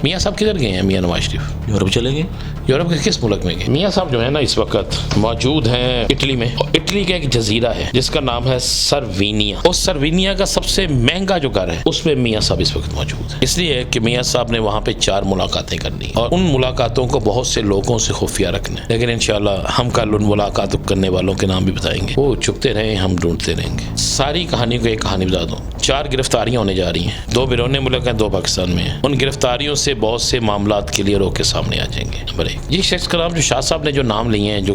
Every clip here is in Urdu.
میاں صاحب کدھر گئے ہیں؟ میاں نواز شریف یورپ چلے گئے. یورپ کے کس ملک میں گئے؟ میاں صاحب جو ہے نا اس وقت موجود ہیں اٹلی میں. اٹلی کا ایک جزیرہ ہے جس کا نام ہے سروینیا. اس سروینیا کا سب سے مہنگا جو گھر ہے اس میں میاں صاحب اس وقت موجود ہے. اس لیے کہ میاں صاحب نے وہاں پہ 4 ملاقاتیں کرنی اور ان ملاقاتوں کو بہت سے لوگوں سے خفیہ رکھنا ہے. لیکن انشاءاللہ ہم کل ان ملاقات کرنے والوں کے نام بھی بتائیں گے. وہ چھپتے رہیں، ہم ڈھونڈتے رہیں گے. ساری کہانی کو ایک کہانی بتا دوں. 4 گرفتاریاں ہونے جا رہی ہیں. 2 بیرون ملک ہیں، 2 پاکستان میں ہیں. ان گرفتاریوں سے بہت سے معاملات کے لیے روک کے سامنے آ جائیں گے. نمبر 1، یہ شخص کا نام جو شاہ صاحب نے جو نام لیے ہیں، جو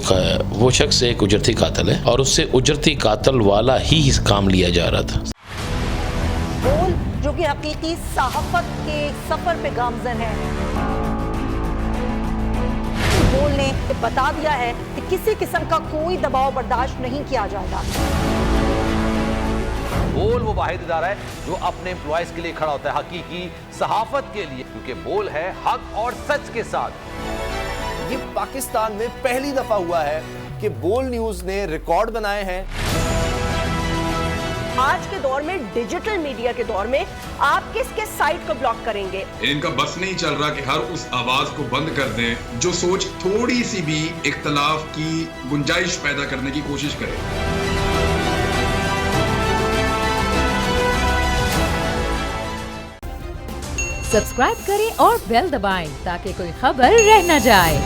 وہ شخص ایک اجرتی قاتل ہے اور اس سے اجرتی قاتل والا ہی کام لیا جا رہا تھا. بول جو کہ حقیقی صحافت کے سفر پہ گامزن ہے. بول نے بتا دیا ہے کہ کسی قسم کا کوئی دباؤ برداشت نہیں کیا جائے گا. بول وہ واحد ادارہ ہے جو اپنے امپلائیز کے لیے کھڑا ہوتا ہے حقیقی صحافت کے لیے، کیونکہ بول ہے حق اور سچ کے ساتھ. یہ پاکستان میں پہلی دفعہ ہوا ہے کہ بول نیوز نے ریکارڈ بنائے ہیں. آج کے دور میں، ڈیجیٹل میڈیا کے دور میں، آپ کس کس سائٹ کو بلاک کریں گے؟ ان کا بس نہیں چل رہا کہ ہر اس آواز کو بند کر دیں جو سوچ تھوڑی سی بھی اختلاف کی گنجائش پیدا کرنے کی کوشش کرے. سبسکرائب کریں اور بیل دبائیں تاکہ کوئی خبر رہ نہ جائے.